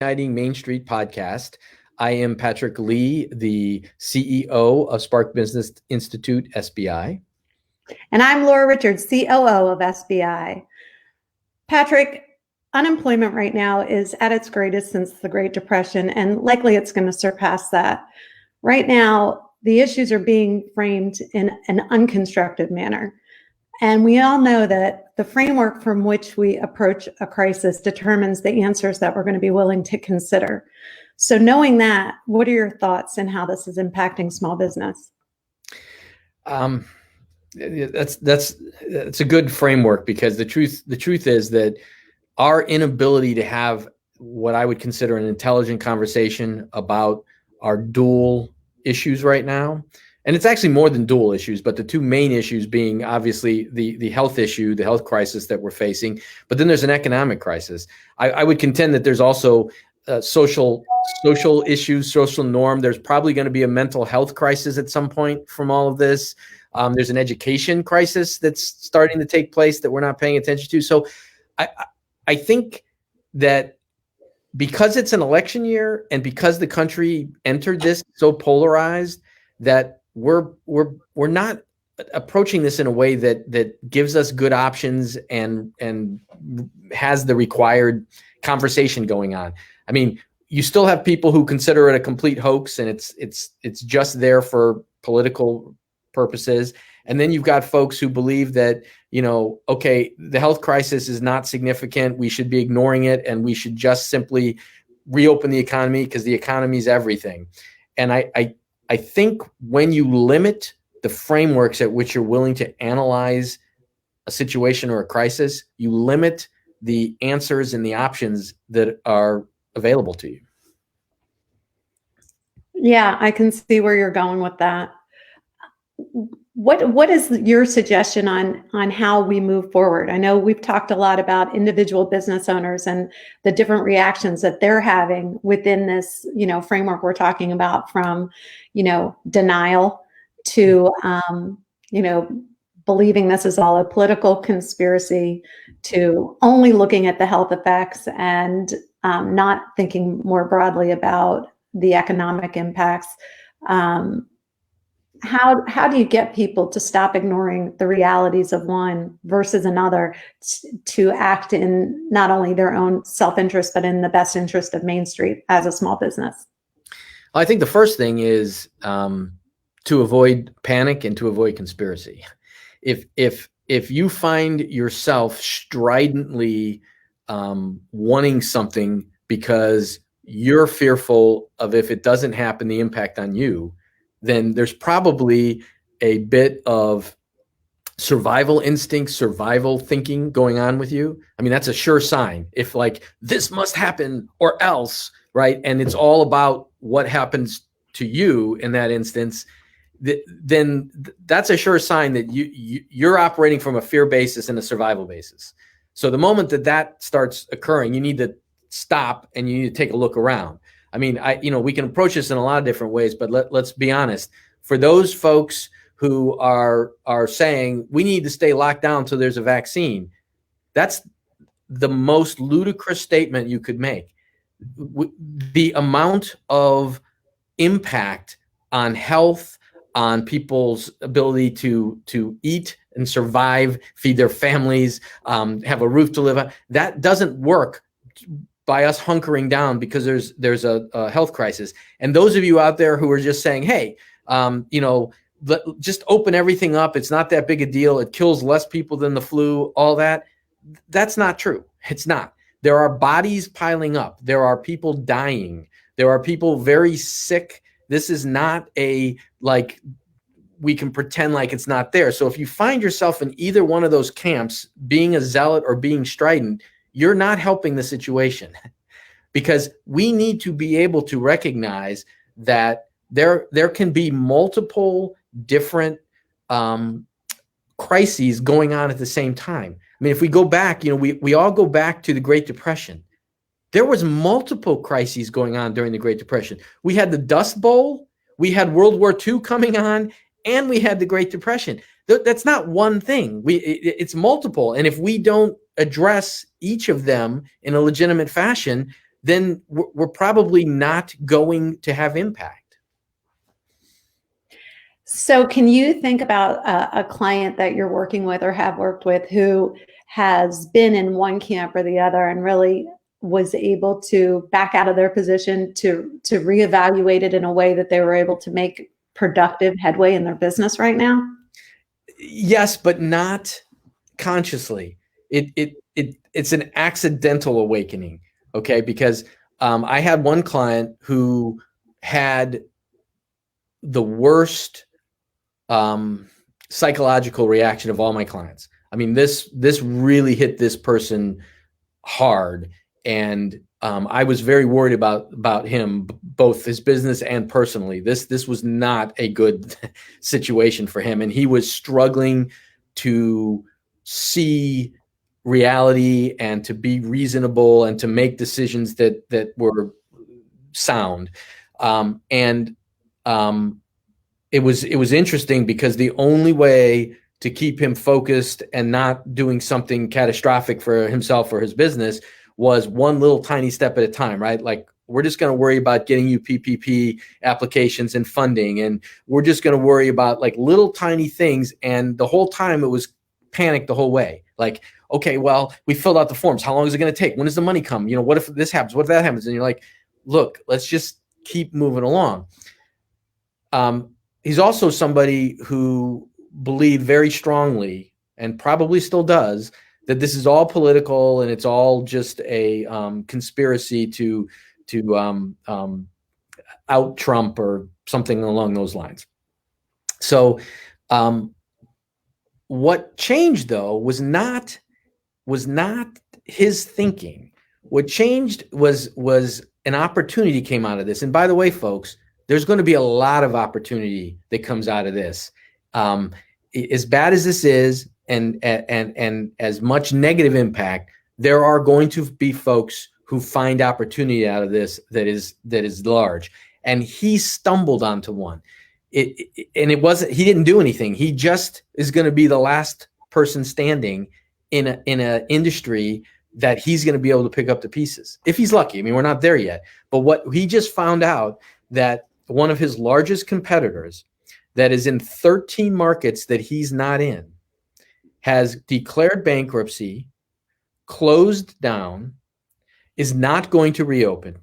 Reigniting Main Street Podcast. I am Patrick Lee, the CEO of Spark Business Institute, SBI. And I'm Laura Richards, COO of SBI. Patrick, unemployment right now is at its greatest since the Great Depression, and likely it's going to surpass that. Right now, the issues are being framed in an unconstructive manner. And we all know that the framework from which we approach a crisis determines the answers that we're going to be willing to consider. So knowing that, what are your thoughts on how this is impacting small business? That's a good framework, because the truth is that our inability to have what I would consider an intelligent conversation about our dual issues right now. And it's actually more than dual issues, but the two main issues being obviously the health issue, the health crisis that we're facing, but then there's an economic crisis. I would contend that there's also social issues, social norm. There's probably going to be a mental health crisis at some point from all of this. There's an education crisis that's starting to take place that we're not paying attention to. So I think that because it's an election year and because the country entered this so polarized, that we're not approaching this in a way that gives us good options and has the required conversation going on. I mean, you still have people who consider it a complete hoax and it's just there for political purposes. And then you've got folks who believe that, okay, the health crisis is not significant. We should be ignoring it and we should just simply reopen the economy because the economy is everything. And I think when you limit the frameworks at which you're willing to analyze a situation or a crisis, you limit the answers and the options that are available to you. Yeah, I can see where you're going with that. What is your suggestion on how we move forward? I know we've talked a lot about individual business owners and the different reactions that they're having within this, framework we're talking about, from, denial to, believing this is all a political conspiracy, to only looking at the health effects and not thinking more broadly about the economic impacts. How do you get people to stop ignoring the realities of one versus another, to act in not only their own self-interest, but in the best interest of Main Street as a small business? I think the first thing is to avoid panic and to avoid conspiracy. If you find yourself stridently wanting something because you're fearful of, if it doesn't happen, the impact on you, then there's probably a bit of survival instinct, survival thinking going on with you. I mean, that's a sure sign. If this must happen or else, right? And it's all about what happens to you in that instance, then that's a sure sign that you're operating from a fear basis and a survival basis. So the moment that starts occurring, you need to stop and you need to take a look around. I mean, we can approach this in a lot of different ways, but let's be honest. For those folks who are saying we need to stay locked down till there's a vaccine, that's the most ludicrous statement you could make. The amount of impact on health, on people's ability to eat and survive, feed their families, have a roof to live on, that doesn't work by us hunkering down because there's a health crisis. And those of you out there who are just saying, hey, just open everything up. It's not that big a deal. It kills less people than the flu, all that. That's not true. It's not. There are bodies piling up. There are people dying. There are people very sick. This is not we can pretend like it's not there. So if you find yourself in either one of those camps, being a zealot or being strident, you're not helping the situation, because we need to be able to recognize that there can be multiple different crises going on at the same time. I mean, if we go back, we all go back to the Great Depression. There was multiple crises going on during the Great Depression. We had the Dust Bowl, we had World War II coming on, and we had the Great Depression. That's not one thing. It's multiple. And if we don't address each of them in a legitimate fashion, then we're probably not going to have impact. So can you think about a client that you're working with or have worked with who has been in one camp or the other and really was able to back out of their position to reevaluate it in a way that they were able to make productive headway in their business right now? Yes, but not consciously. It's an accidental awakening. Okay, because I had one client who had the worst psychological reaction of all my clients. I mean, this really hit this person hard, and I was very worried about him, both his business and personally. This was not a good situation for him, and he was struggling to see reality and to be reasonable and to make decisions that were sound. It was interesting because the only way to keep him focused and not doing something catastrophic for himself or his business was one little tiny step at a time, right? Like, we're just going to worry about getting you PPP applications and funding, and we're just going to worry about like little tiny things. And the whole time it was panic the whole way. Like, okay, well, we filled out the forms. How long is it going to take? When does the money come? What if this happens? What if that happens? And you're like, look, let's just keep moving along. He's also somebody who believed very strongly, and probably still does, that this is all political and it's all just a conspiracy to out Trump or something along those lines. So what changed, though, was not his thinking. What changed was an opportunity came out of this. And by the way, folks, there's going to be a lot of opportunity that comes out of this. As bad as this is, and as much negative impact, there are going to be folks who find opportunity out of this that is large. And he stumbled onto one. It wasn't, he didn't do anything. He just is going to be the last person standing in a industry that he's going to be able to pick up the pieces, if he's lucky. I mean, we're not there yet. But what he just found out, that one of his largest competitors that is in 13 markets that he's not in has declared bankruptcy, closed down, is not going to reopen.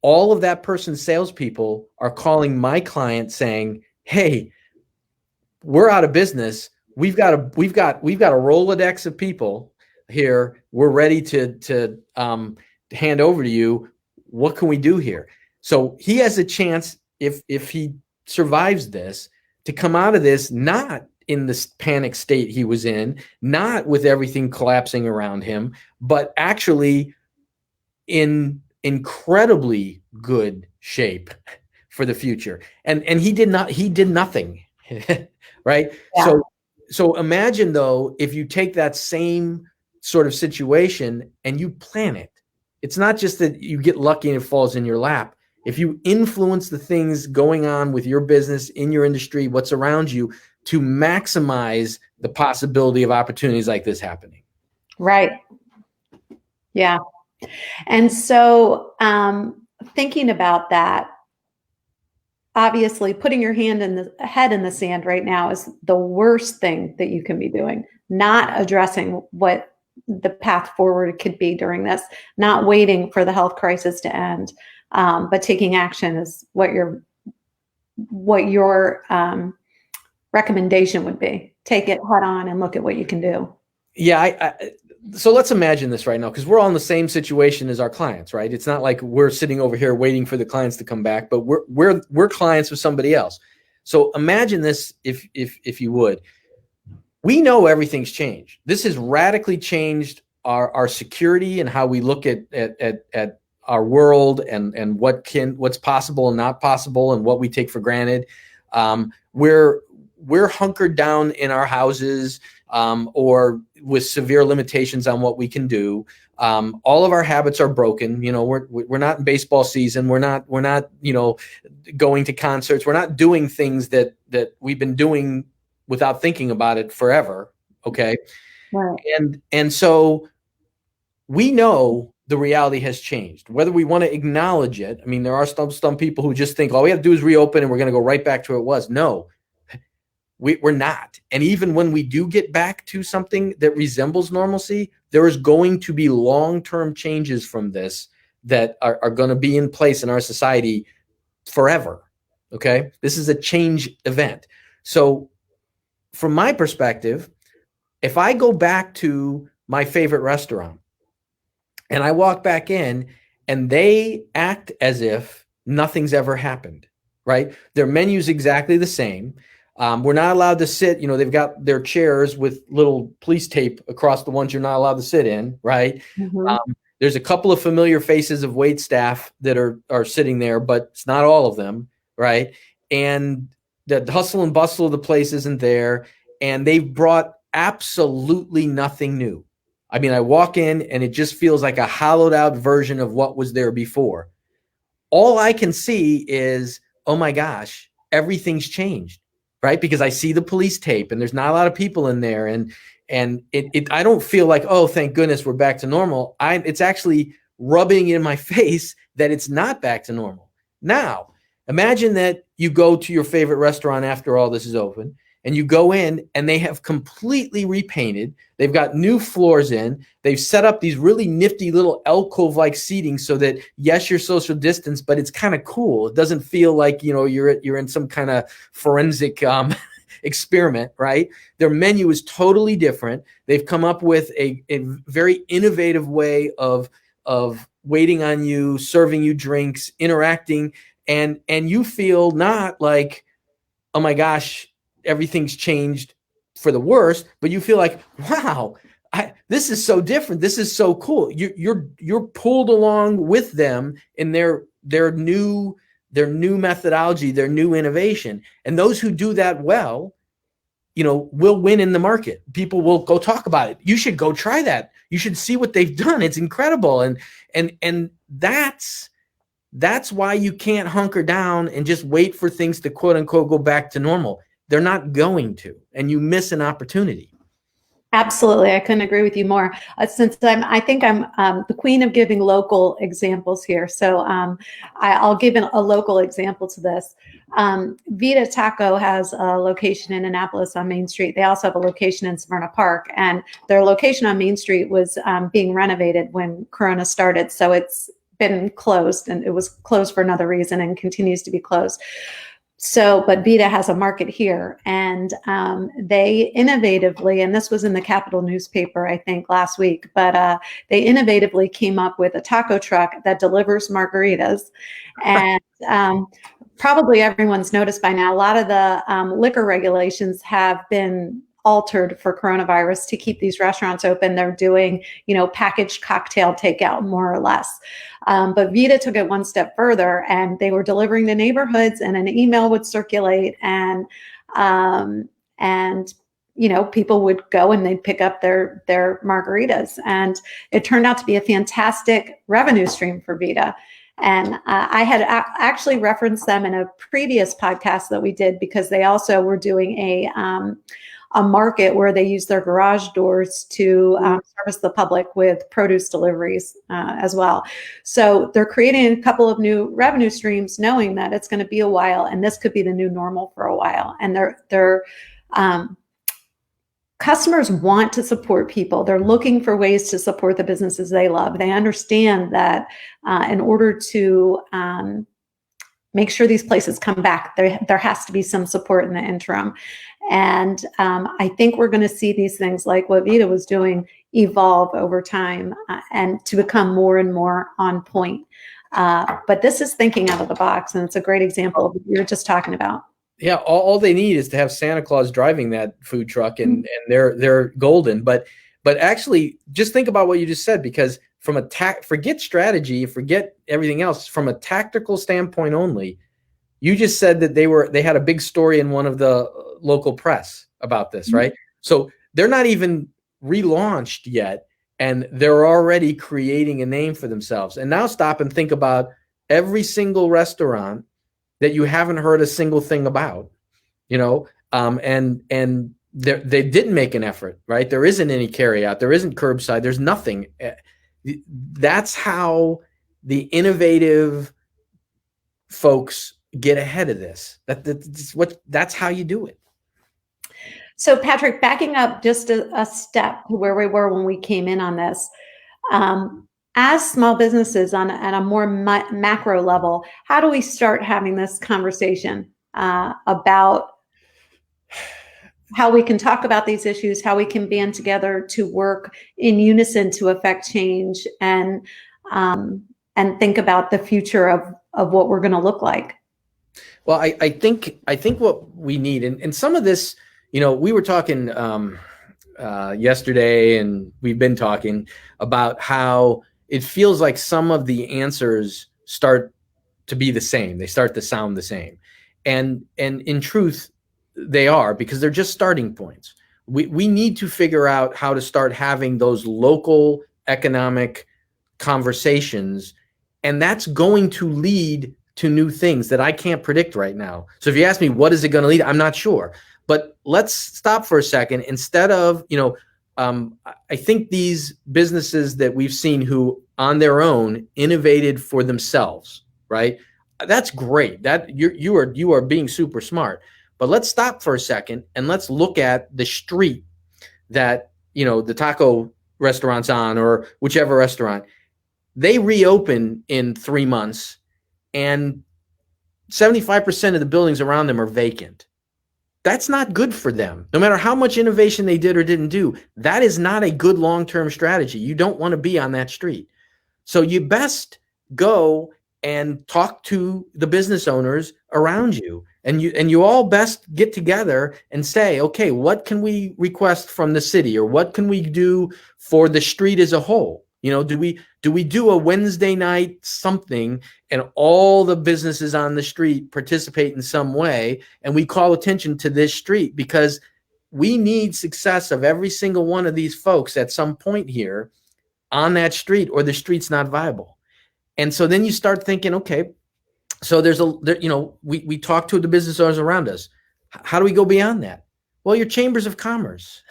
All of that person's salespeople are calling my client saying, "Hey, we're out of business. We've got a Rolodex of people here. We're ready to hand over to you. What can we do here?" So he has a chance, if he survives this, to come out of this not in the panic state he was in, not with everything collapsing around him, but actually in incredibly good shape for the future. And he did nothing, right? Yeah. So imagine, though, if you take that same sort of situation and you plan it. It's not just that you get lucky and it falls in your lap. If you influence the things going on with your business, in your industry, what's around you, to maximize the possibility of opportunities like this happening. Right. Yeah. And so thinking about that, obviously putting your head in the sand right now is the worst thing that you can be doing, not addressing what the path forward could be during this, not waiting for the health crisis to end, but taking action is what your recommendation would be. Take it head on and look at what you can do. Yeah. So let's imagine this right now, because we're all in the same situation as our clients, right? It's not like we're sitting over here waiting for the clients to come back, but we're clients of somebody else. So imagine this, if you would. We know everything's changed. This has radically changed our security and how we look at our world and what's possible and not possible and what we take for granted. We're hunkered down in our houses, or with severe limitations on what we can do. All of our habits are broken. We're not in baseball season. We're not going to concerts. We're not doing things that we've been doing without thinking about it forever. Okay. Right. And so we know the reality has changed. Whether we want to acknowledge it, I mean, there are some people who just think all we have to do is reopen and we're going to go right back to where it was. No, we're not. And even when we do get back to something that resembles normalcy, there is going to be long-term changes from this that are going to be in place in our society forever. Okay. This is a change event. So from my perspective, if I go back to my favorite restaurant and I walk back in and they act as if nothing's ever happened, right? Their menu's exactly the same. We're not allowed to sit, they've got their chairs with little police tape across the ones you're not allowed to sit in, right? Mm-hmm. There's a couple of familiar faces of wait staff that are sitting there, but it's not all of them, right? And the hustle and bustle of the place isn't there. And they've brought absolutely nothing new. I mean, I walk in and it just feels like a hollowed out version of what was there before. All I can see is, oh my gosh, everything's changed, right? Because I see the police tape and there's not a lot of people in there. And I don't feel like, oh, thank goodness we're back to normal. It's actually rubbing in my face that it's not back to normal. Now, imagine that you go to your favorite restaurant after all this is open and you go in and they have completely repainted. They've got new floors in. They've set up these really nifty little alcove-like seating so that, yes, you're social distance, but it's kind of cool. It doesn't feel like, you're in some kind of forensic experiment, right? Their menu is totally different. They've come up with a very innovative way of waiting on you, serving you drinks, interacting, and you feel not like, oh my gosh, everything's changed for the worse, but you feel like, wow, this is so different. This is so cool. You're pulled along with them in their new methodology, their new innovation. And those who do that well, will win in the market. People will go talk about it. You should go try that. You should see what they've done. It's incredible. And that's why you can't hunker down and just wait for things to quote unquote go back to normal. They're not going to, and you miss an opportunity. Absolutely. I couldn't agree with you more. Since I think I'm the queen of giving local examples here. So I'll give a local example to this. Vita Taco has a location in Annapolis on Main Street. They also have a location in Smyrna Park, and their location on Main Street was being renovated when Corona started. So it's been closed, and it was closed for another reason and continues to be closed. So, but Vita has a market here, and they innovatively, and this was in the Capital newspaper, I think, last week, but they innovatively came up with a taco truck that delivers margaritas. And probably everyone's noticed by now, a lot of the liquor regulations have been altered for coronavirus to keep these restaurants open. They're doing, packaged cocktail takeout, more or less. But Vita took it one step further, and they were delivering to neighborhoods, and an email would circulate, and people would go and they'd pick up their margaritas, and it turned out to be a fantastic revenue stream for Vita. And I had actually referenced them in a previous podcast that we did, because they also were doing a market where they use their garage doors to service the public with produce deliveries as well. So they're creating a couple of new revenue streams, knowing that it's going to be a while, and this could be the new normal for a while. And their customers want to support people. They're looking for ways to support the businesses they love. They understand that in order to make sure these places come back, there has to be some support in the interim. And I think we're going to see these things like what Vita was doing evolve over time and to become more and more on point. But this is thinking out of the box, and it's a great example of what you're just talking about. Yeah, all they need is to have Santa Claus driving that food truck, and they're golden. But actually, just think about what you just said, because from forget strategy, forget everything else. From a tactical standpoint only, you just said that they had a big story in one of the local press about this, right? So they're not even relaunched yet, and they're already creating a name for themselves. And now stop and think about every single restaurant that you haven't heard a single thing about, and they didn't make an effort, right? There isn't any carryout, there isn't curbside, there's nothing. That's how the innovative folks get ahead of this. That's how you do it. So, Patrick, backing up just a step to where we were when we came in on this, as small businesses at a more macro level, how do we start having this conversation about how we can talk about these issues, how we can band together to work in unison to affect change, and think about the future of what we're going to look like? Well, I think what we need, and some of this, we were talking yesterday, and we've been talking about how it feels like some of the answers start to be the same. They start to sound the same. And in truth, they are, because they're just starting points. We need to figure out how to start having those local economic conversations, and that's going to lead to new things that I can't predict right now. So if you ask me, what is it going to lead? I'm not sure. But let's stop for a second. Instead of, I think these businesses that we've seen who on their own innovated for themselves, right? That's great. That you are being super smart. But let's stop for a second and let's look at the street that, the taco restaurant's on, or whichever restaurant. They reopen in 3 months, and 75% of the buildings around them are vacant. That's not good for them. No matter how much innovation they did or didn't do, that is not a good long-term strategy. You don't want to be on that street. So you best go and talk to the business owners around you, and you all best get together and say, okay, what can we request from the city, or what can we do for the street as a whole? Do we do a Wednesday night something, and all the businesses on the street participate in some way, and we call attention to this street, because we need success of every single one of these folks at some point here on that street, or the street's not viable. And so then you start thinking, okay, so we talk to the business owners around us. How do we go beyond that? Well, your chambers of commerce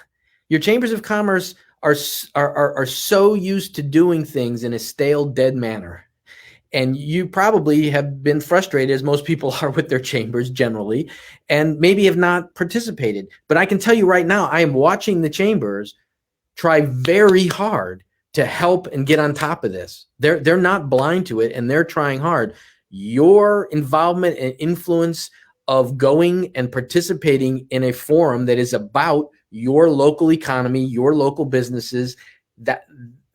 are so used to doing things in a stale, dead manner. And you probably have been frustrated, as most people are, with their chambers generally, and maybe have not participated. But I can tell you right now, I am watching the chambers try very hard to help and get on top of this. They're not blind to it, and they're trying hard. Your involvement and influence of going and participating in a forum that is about your local economy, your local businesses,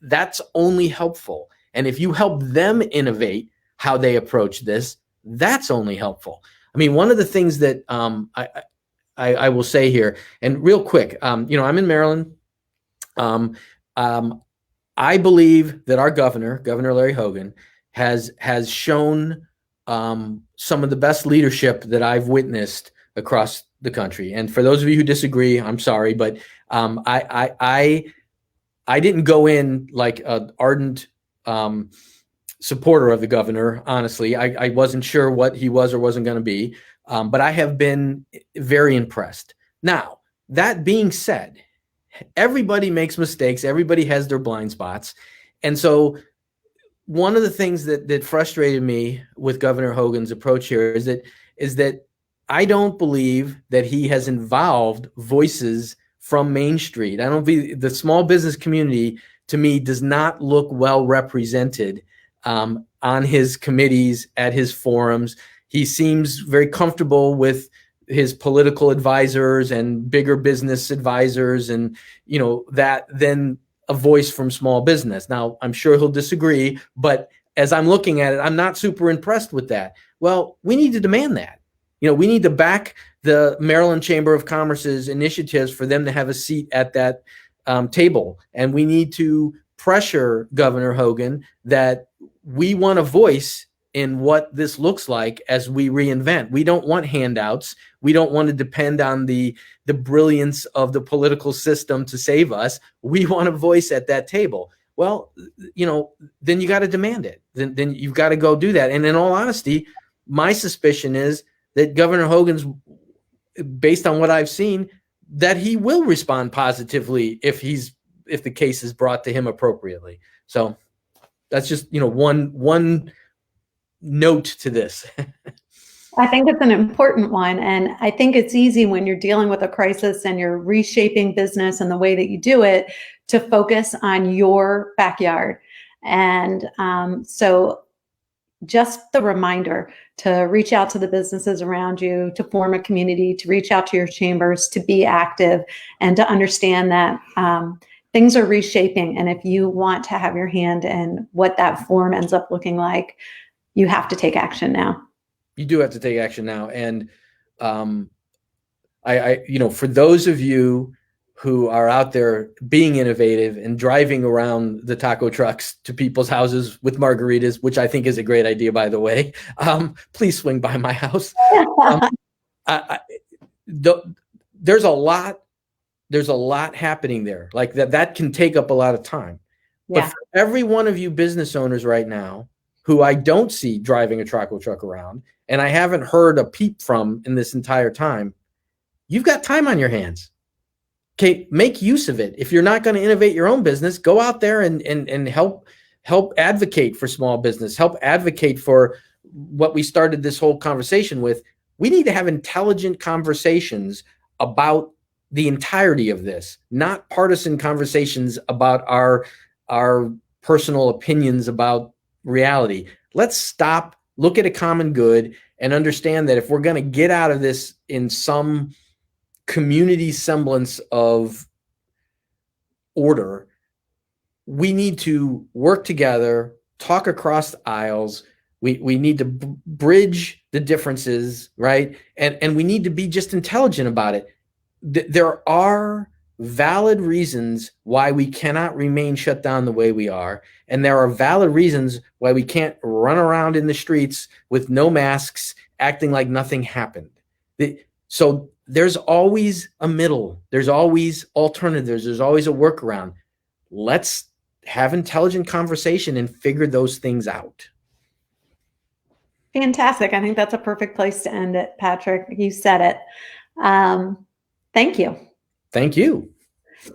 that's only helpful. And if you help them innovate how they approach this, that's only helpful. I mean, one of the things that I will say here, and real quick, I'm in Maryland. I believe that our Governor Larry Hogan, has shown some of the best leadership that I've witnessed across the country. And for those of you who disagree, I'm sorry, but I didn't go in like an ardent supporter of the governor. Honestly, I wasn't sure what he was or wasn't going to be, but I have been very impressed. Now, that being said, everybody makes mistakes. Everybody has their blind spots. And so one of the things that frustrated me with Governor Hogan's approach here is that I don't believe that he has involved voices from Main Street. I don't believe the small business community, to me, does not look well represented on his committees, at his forums. He seems very comfortable with his political advisors and bigger business advisors, and that then a voice from small business. Now, I'm sure he'll disagree, but as I'm looking at it, I'm not super impressed with that. Well, we need to demand that. We need to back the Maryland Chamber of Commerce's initiatives for them to have a seat at that table. And we need to pressure Governor Hogan that we want a voice in what this looks like as we reinvent. We don't want handouts. We don't want to depend on the brilliance of the political system to save us. We want a voice at that table. Well, then you got to demand it. Then you've got to go do that. And in all honesty, my suspicion is that Governor Hogan's, based on what I've seen, that he will respond positively if the case is brought to him appropriately. So That's just, one note to this. I think it's an important one. And I think it's easy when you're dealing with a crisis and you're reshaping business and the way that you do it to focus on your backyard. And so just the reminder to reach out to the businesses around you, to form a community, to reach out to your chambers, to be active, and to understand that things are reshaping. And if you want to have your hand in what that form ends up looking like, you have to take action now. You do have to take action now. And for those of you who are out there being innovative and driving around the taco trucks to people's houses with margaritas, which I think is a great idea, by the way, please swing by my house. There's a lot happening there. Like that can take up a lot of time. Yeah. But for every one of you business owners right now who I don't see driving a taco truck around, and I haven't heard a peep from in this entire time, you've got time on your hands. Okay, make use of it. If you're not going to innovate your own business, go out there and help advocate for small business, help advocate for what we started this whole conversation with. We need to have intelligent conversations about the entirety of this, not partisan conversations about our personal opinions about reality. Let's stop, look at a common good, and understand that if we're going to get out of this in some community semblance of order, we need to work together, talk across the aisles. We need to bridge the differences, right? And we need to be just intelligent about it. There are valid reasons why we cannot remain shut down the way we are. And there are valid reasons why we can't run around in the streets with no masks, acting like nothing happened. So there's always a middle. There's always alternatives. There's always a workaround. Let's have intelligent conversation and figure those things out. Fantastic. I think that's a perfect place to end it, Patrick. You said it. Thank you. Thank you.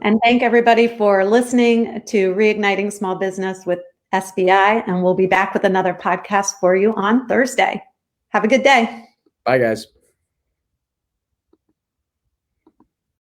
And thank everybody for listening to Reigniting Small Business with SBI. And we'll be back with another podcast for you on Thursday. Have a good day. Bye, guys.